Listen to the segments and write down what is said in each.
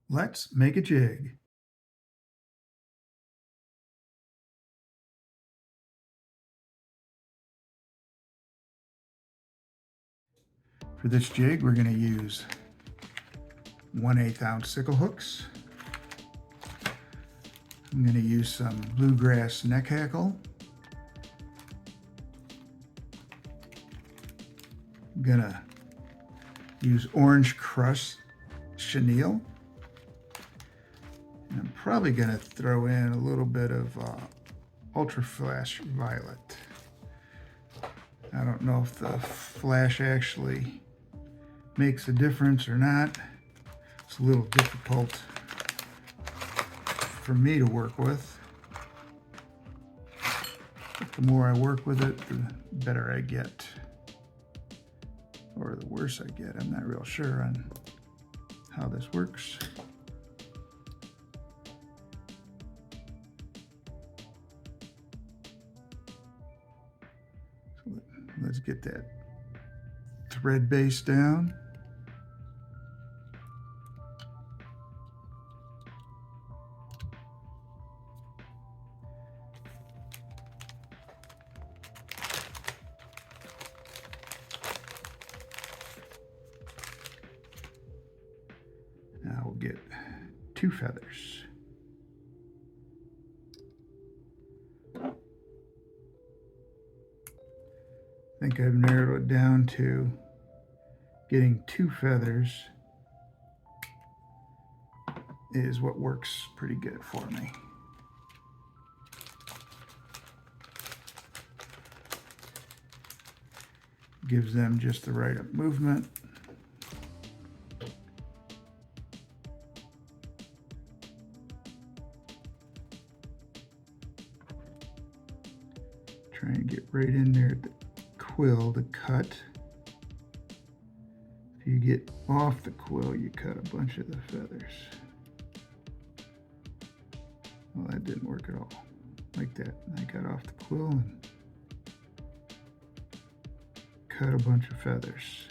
Let's make a jig. For this jig, we're going to use 1/8 ounce sickle hooks. I'm going to use some Bluegrass Neck Hackle. I'm going to use OrangeCrush Chenille. And I'm probably going to throw in a little bit of Ultra Flash Violet. I don't know if the flash actually makes a difference or not. It's a little difficult for me to work with. But the more I work with it, the better I get. Or the worse I get. I'm not real sure on how this works. So let's get that thread base down. Now we'll get 2 feathers. I think I've narrowed it down to getting 2 feathers is what works pretty good for me. Gives them just the right movement. Try and get right in there at the quill to cut. If you get off the quill, you cut a bunch of the feathers. Well, that didn't work at all. Like that. I got off the quill and cut a bunch of feathers.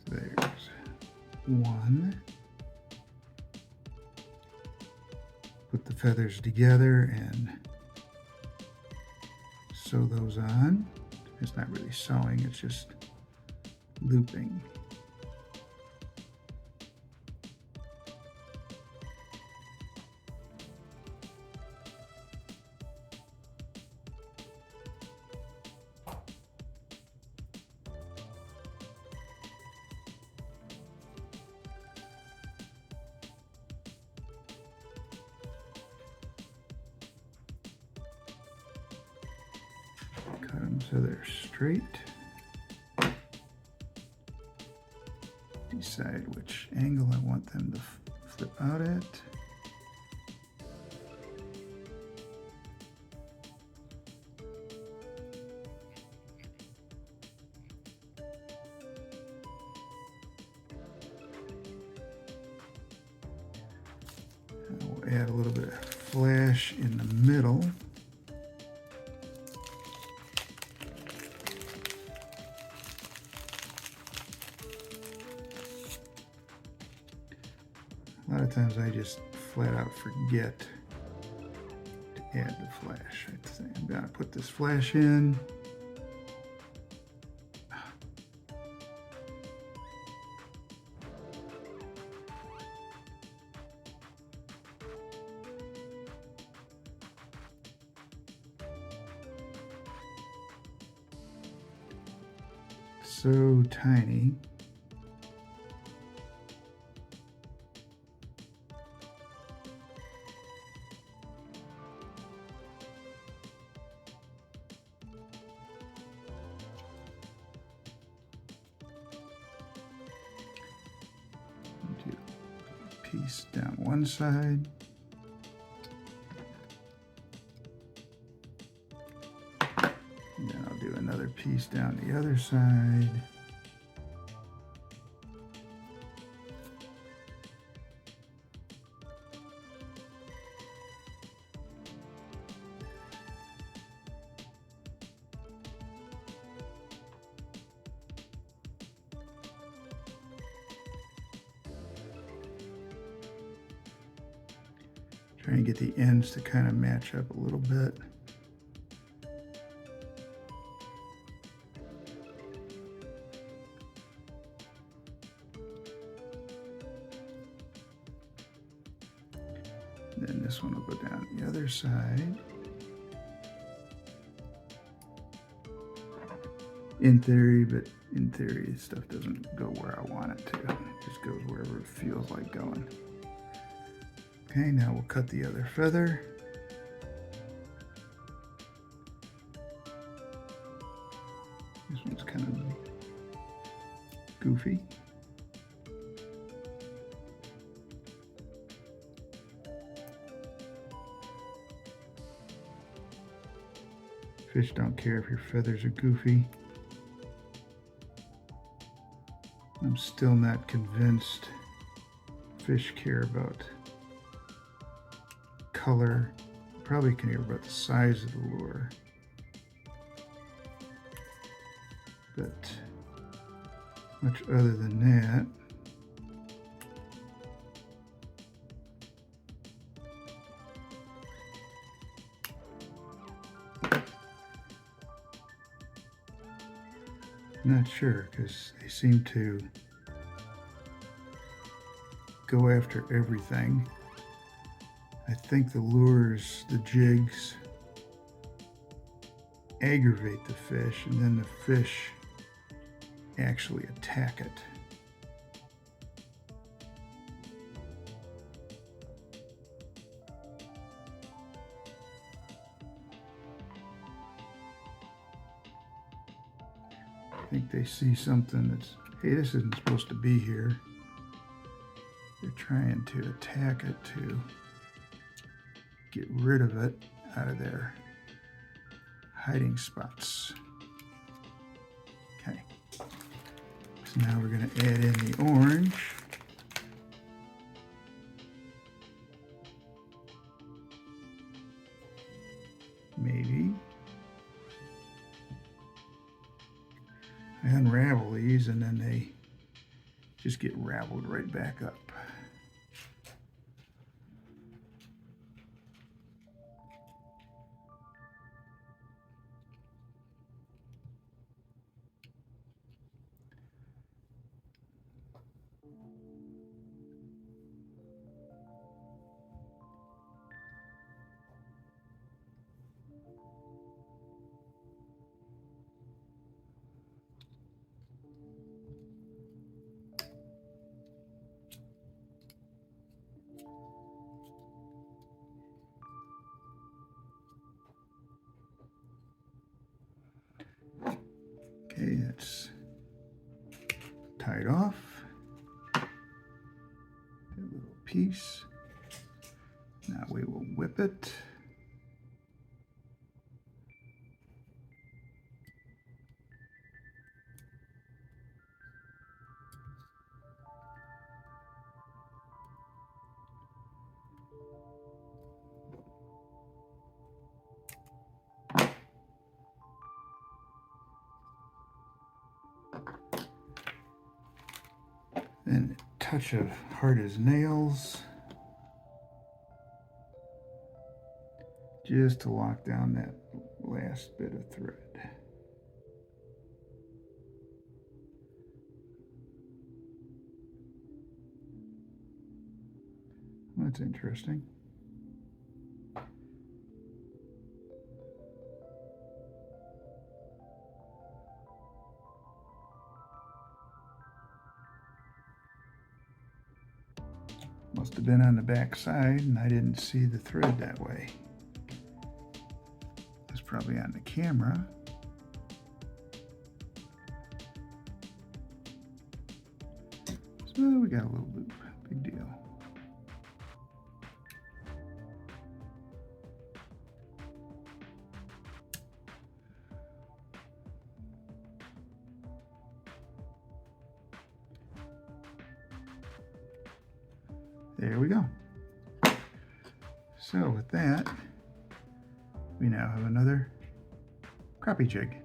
There's one. Put the feathers together and sew those on. It's not really sewing, it's just looping. Cut them so they're straight. Decide which angle I want them to flip out at. I'll add a little bit of flash in the middle. A lot of times I just flat out forget to add the flash. I'm gonna put this flash in. So tiny. piece down one side. And then I'll do another piece down the other side. Try and get the ends to kind of match up a little bit. Then this one will go down the other side. In theory, but in theory, this stuff doesn't go where I want it to. It just goes wherever it feels like going. Okay, now we'll cut the other feather. This one's kind of goofy. Fish don't care if your feathers are goofy. I'm still not convinced fish care about color. Probably care about the size of the lure. But much other than that, not sure, because they seem to go after everything. I think the lures, the jigs, aggravate the fish, and then the fish actually attack it. I think they see something that's, hey, this isn't supposed to be here. They're trying to attack it to get rid of it out of their hiding spots. Okay, so now we're going to add in the orange. Maybe. I unravel these and then they just get raveled right back up. Okay, that's tied off. That little piece. Now we will whip it. Then a touch of hard as nails, just to lock down that last bit of thread. That's interesting. Must have been on the back side and I didn't see the thread that way. It's probably on the camera. So we got a little loop, big deal. there we go. So with that, we now have another crappie jig.